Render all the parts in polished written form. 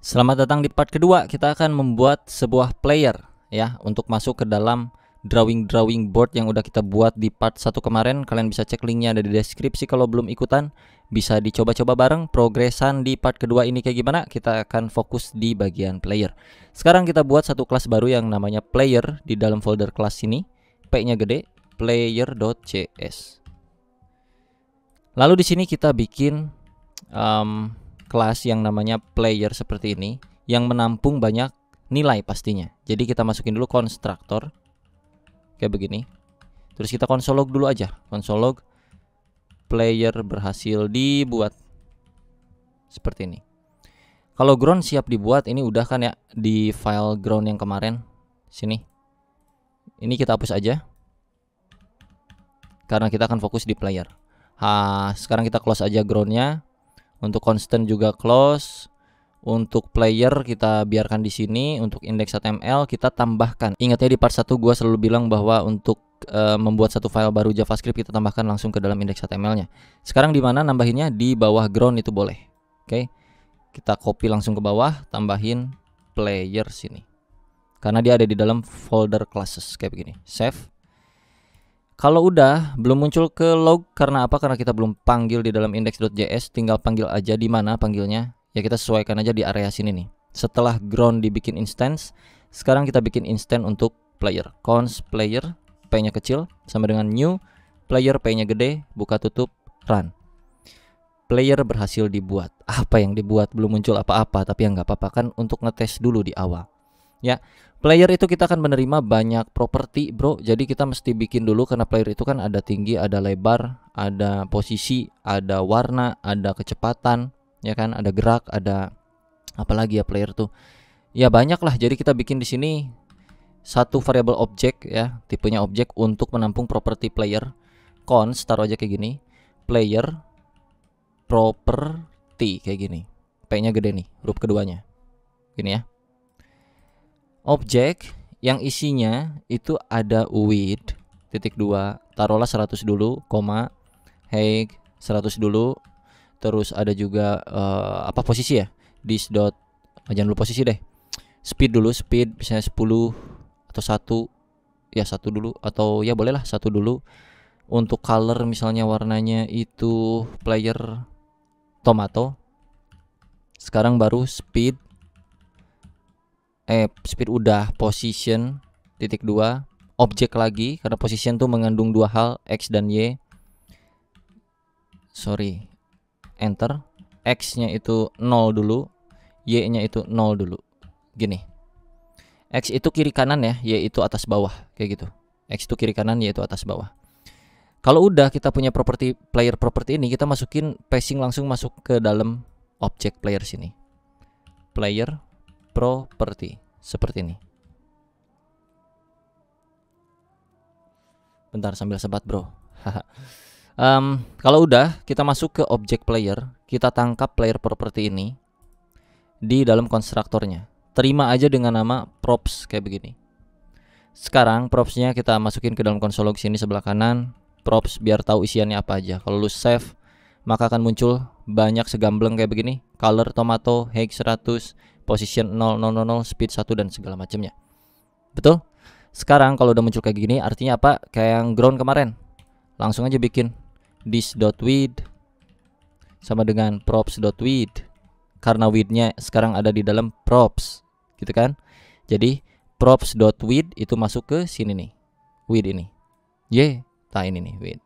Selamat datang di part kedua. Kita akan membuat sebuah player ya untuk masuk ke dalam drawing board yang udah kita buat di part 1 kemarin. Kalian bisa cek linknya ada di deskripsi. Kalau belum ikutan bisa dicoba-coba bareng. Progresan di part kedua ini kayak gimana? Kita akan fokus di bagian player. Sekarang kita buat satu kelas baru yang namanya player di dalam folder kelas ini. P-nya gede, player.js. Lalu di sini kita bikin kelas yang namanya player seperti ini yang menampung banyak nilai pastinya. Jadi kita masukin dulu konstruktor kayak begini. Terus kita console log dulu aja. Console log player berhasil dibuat seperti ini. Kalau ground siap dibuat, ini udah kan ya di file ground yang kemarin. Sini. Ini kita hapus aja. Karena kita akan fokus di player. Sekarang kita close aja groundnya. Untuk constant juga close. Untuk player kita biarkan di sini. Untuk index.html kita tambahkan. Ingat ya, di part 1 gua selalu bilang bahwa untuk membuat satu file baru JavaScript kita tambahkan langsung ke dalam index.html-nya. Sekarang di mana nambahinnya? Di bawah ground itu boleh. Oke. Kita copy langsung ke bawah, tambahin player sini. Karena dia ada di dalam folder classes kayak begini. Save. Kalau udah belum muncul ke log karena apa? Karena kita belum panggil di dalam index.js, tinggal panggil aja di mana panggilnya. Ya kita sesuaikan aja di area sini nih. Setelah ground dibikin instance, sekarang kita bikin instance untuk player. Const player, p-nya kecil sama dengan new, player p-nya gede, buka tutup, run. Player berhasil dibuat. Apa yang dibuat? Belum muncul apa-apa, tapi ya nggak apa-apa kan untuk ngetes dulu di awal. Ya, player itu kita akan menerima banyak properti, bro. Jadi kita mesti bikin dulu karena player itu kan ada tinggi, ada lebar, ada posisi, ada warna, ada kecepatan, ya kan, ada gerak, ada apalagi ya player tuh. Ya banyak lah. Jadi kita bikin di sini satu variabel objek ya, tipenya objek untuk menampung properti player. Const taruh aja kayak gini. Player property kayak gini. P-nya gede nih, huruf keduanya. Gini ya. Objek yang isinya itu ada width titik 2, taruhlah 100 dulu, koma, height 100 dulu, terus ada juga apa posisi ya, this dot, jangan lupa posisi deh, speed dulu, speed misalnya 10 atau 1 ya, 1 dulu atau ya bolehlah 1 dulu. Untuk color misalnya warnanya itu player tomato. Sekarang baru speed udah, position titik 2, objek lagi karena position tuh mengandung dua hal, x dan y. Sorry, enter. X-nya itu 0 dulu, y-nya itu 0 dulu. Gini. X itu kiri kanan ya, y itu atas bawah kayak gitu. X itu kiri kanan, y itu atas bawah. Kalau udah kita punya properti player properti ini, kita masukin passing langsung masuk ke dalam objek player sini. Player property seperti ini. Bentar sambil sebat, bro. Kalau udah kita masuk ke objek player, kita tangkap player property ini di dalam konstruktornya. Terima aja dengan nama props kayak begini. Sekarang propsnya kita masukin ke dalam console log sini sebelah kanan. Props biar tahu isiannya apa aja. Kalau lu save, maka akan muncul banyak segambleng kayak begini. Color tomato, height 100, position 0000, speed 1 dan segala macamnya. Betul? Sekarang kalau udah muncul kayak gini, artinya apa? Kayak yang ground kemarin. Langsung aja bikin this.width sama dengan props.width. Karena widthnya sekarang ada di dalam props, gitu kan? Jadi props.width itu masuk ke sini nih, width ini. Ini nih width.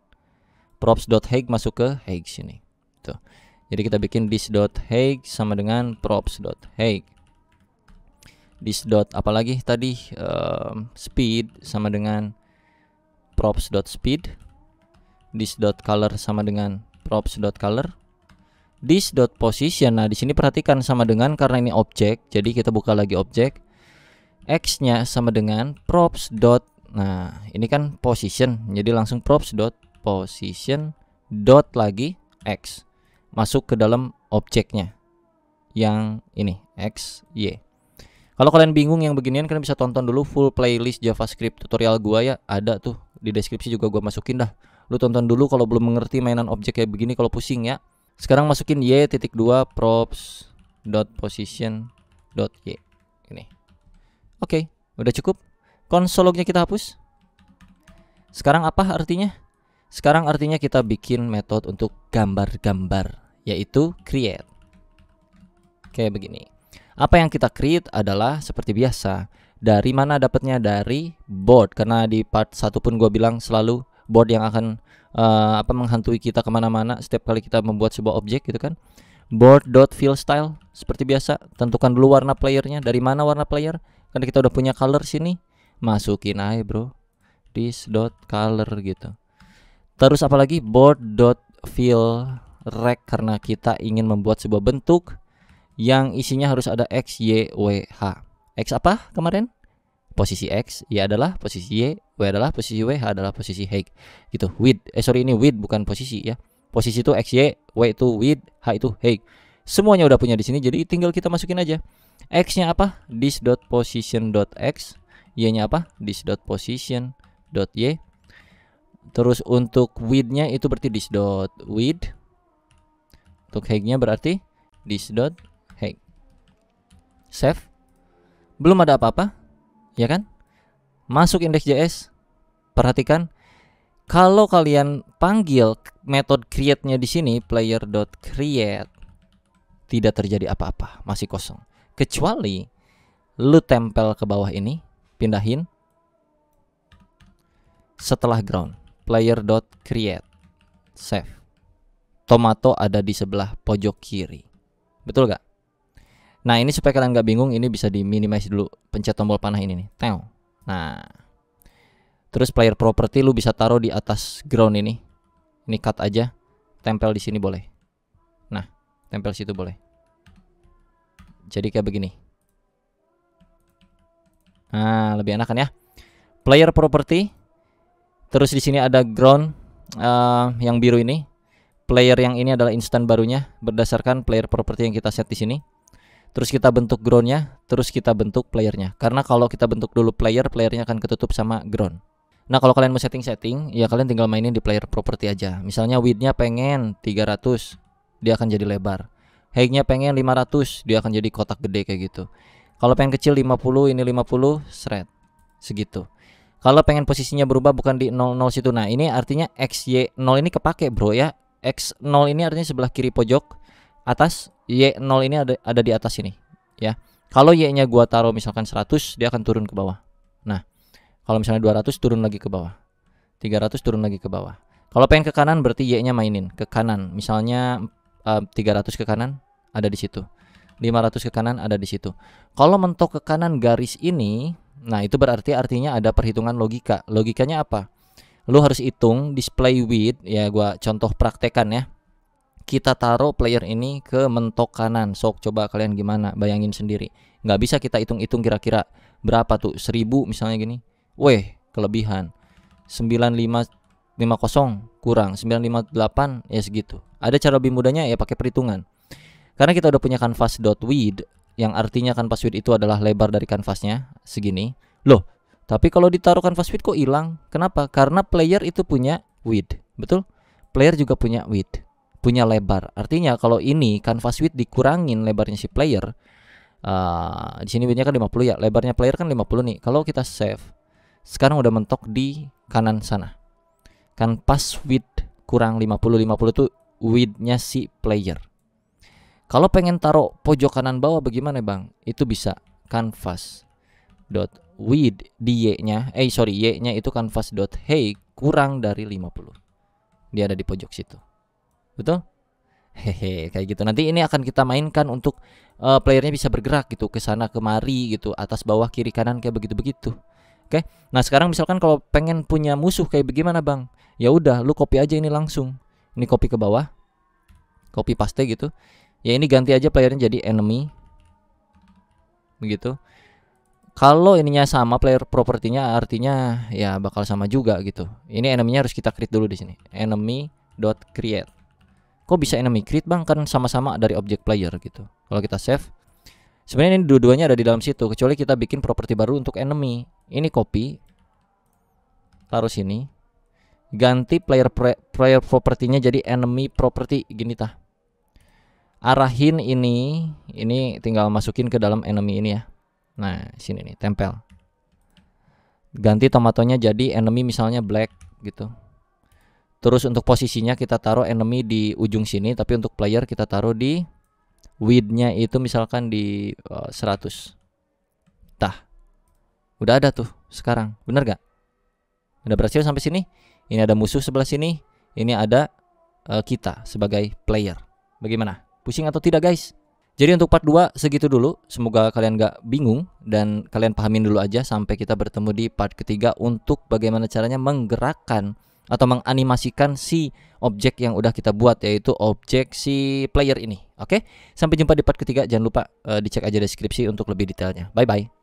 Props.height masuk ke height sini. Tuh. Jadi kita bikin this.height sama dengan props.height. This dot apalagi tadi, speed sama dengan props.speed. This.color sama dengan props.color. This.position. Nah, di sini perhatikan sama dengan karena ini objek, jadi kita buka lagi objek. X-nya sama dengan props. Nah, ini kan position. Jadi langsung props.position dot lagi x masuk ke dalam objeknya yang ini x y. Kalau kalian bingung yang beginian, kalian bisa tonton dulu full playlist JavaScript tutorial gua ya, ada tuh di deskripsi juga gua masukin dah. Lu tonton dulu kalau belum mengerti mainan objek kayak begini, kalau pusing ya. Sekarang masukin y.2 props.position this.y ini. Oke, udah cukup. Console lognya kita hapus. Sekarang apa artinya? Sekarang artinya kita bikin metode untuk gambar-gambar, yaitu create. Kayak begini. Apa yang kita create adalah seperti biasa. Dari mana dapatnya? Dari board. Karena di part 1 pun gue bilang selalu board yang akan menghantui kita kemana-mana setiap kali kita membuat sebuah objek gitu kan. Board.fillStyle seperti biasa. Tentukan dulu warna playernya. Dari mana warna player? Karena kita udah punya color sini. Masukin aja bro, this.color gitu. Terus apalagi board.fillRect, karena kita ingin membuat sebuah bentuk yang isinya harus ada X, Y, W, H. X apa kemarin? Posisi X, Y adalah posisi Y, W adalah posisi W, H adalah posisi height gitu. Width, ini width bukan posisi ya. Posisi itu X, Y, W itu width, H itu height. Semuanya udah punya di sini, jadi tinggal kita masukin aja. X-nya apa? This.position.x. Y-nya apa? This.position.y. Terus untuk width-nya itu berarti this.width. Untuk height-nya berarti this.height. Save. Belum ada apa-apa, ya kan? Masuk index.js. Perhatikan, kalau kalian panggil metode create-nya di sini player.create, tidak terjadi apa-apa, masih kosong. Kecuali lu tempel ke bawah ini, pindahin setelah ground, player.create, save. Tomato ada di sebelah pojok kiri. Betul gak? Nah ini supaya kalian gak bingung, ini bisa di minimize dulu. Pencet tombol panah ini nih. Nah, terus player property lu bisa taruh di atas ground ini. Ini cut aja, tempel di sini boleh. Nah, tempel situ boleh. Jadi kayak begini. Nah, lebih enak kan ya? Player property. Terus di sini ada ground yang biru ini. Player yang ini adalah instan barunya berdasarkan player property yang kita set di sini. Terus kita bentuk groundnya, terus kita bentuk playernya. Karena kalau kita bentuk dulu playernya akan ketutup sama ground. Nah kalau kalian mau setting, ya kalian tinggal mainin di player property aja. Misalnya width-nya pengen 300, dia akan jadi lebar. Height-nya pengen 500, dia akan jadi kotak gede kayak gitu. Kalau pengen kecil 50, ini 50, shred. Segitu. Kalau pengen posisinya berubah bukan di 00 situ. Nah ini artinya X, Y, 0 ini kepake bro ya. X 0 ini artinya sebelah kiri pojok atas, Y0 ini ada di atas sini ya. Kalau Y-nya gua taruh misalkan 100, dia akan turun ke bawah. Nah, kalau misalnya 200 turun lagi ke bawah. 300 turun lagi ke bawah. Kalau pengen ke kanan berarti Y-nya mainin ke kanan. Misalnya 300 ke kanan ada di situ. 500 ke kanan ada di situ. Kalau mentok ke kanan garis ini, nah itu berarti artinya ada perhitungan logika. Logikanya apa? Lu harus hitung display width ya, gua contoh praktekan ya. Kita taruh player ini ke mentok kanan. Sok coba kalian gimana, bayangin sendiri. Nggak bisa kita hitung-hitung kira-kira berapa tuh, 1000 misalnya gini. Weh, kelebihan 9550 kurang 958 ya segitu. Ada cara lebih mudahnya ya pakai perhitungan. Karena kita udah punya canvas.width, yang artinya canvas width itu adalah lebar dari kanvasnya segini. Loh, tapi kalau ditaruh canvas width kok hilang? Kenapa? Karena player itu punya width, betul? Player juga punya width, punya lebar. Artinya kalau ini canvas width dikurangin lebarnya si player, di sini widthnya kan 50 ya, lebarnya player kan 50 nih. Kalau kita save, sekarang udah mentok di kanan sana. Canvas width kurang 50 itu widthnya si player. Kalau pengen taruh pojok kanan bawah bagaimana bang? Itu bisa canvas.width di Y-nya, Y-nya itu canvas.height kurang dari 50. Dia ada di pojok situ. Betul? Hehe, kayak gitu. Nanti ini akan kita mainkan untuk playernya bisa bergerak gitu, ke sana kemari gitu, atas bawah kiri kanan kayak begitu-begitu. Oke. Nah, sekarang misalkan kalau pengen punya musuh kayak bagaimana, Bang? Ya udah, lu copy aja ini langsung. Ini copy ke bawah. Copy paste gitu. Ya ini ganti aja playernya jadi enemy. Begitu. Kalau ininya sama player propertinya artinya ya bakal sama juga gitu. Ini enemy-nya harus kita create dulu di sini. Enemy.create. Kok bisa enemy create bang? Kan sama-sama dari objek player gitu. Kalau kita save, sebenarnya ini dua-duanya ada di dalam situ. Kecuali kita bikin properti baru untuk enemy. Ini copy, taruh sini, ganti player propertinya jadi enemy property gini tah. arahin ini tinggal masukin ke dalam enemy ini ya. Nah, sini nih, tempel. Ganti tomatonya jadi enemy misalnya black gitu. Terus untuk posisinya kita taruh enemy di ujung sini, tapi untuk player kita taruh di width-nya itu misalkan di 100. Tah. Udah ada tuh sekarang. Bener gak? Udah berhasil sampai sini. Ini ada musuh sebelah sini. Ini ada kita sebagai player. Bagaimana? Pusing atau tidak, guys? Jadi untuk part 2 segitu dulu. Semoga kalian gak bingung dan kalian pahamin dulu aja sampai kita bertemu di part ketiga untuk bagaimana caranya menggerakkan atau menganimasikan si objek yang udah kita buat, yaitu objek si player ini. Oke? Sampai jumpa di part ketiga. Jangan lupa dicek aja deskripsi untuk lebih detailnya. Bye bye.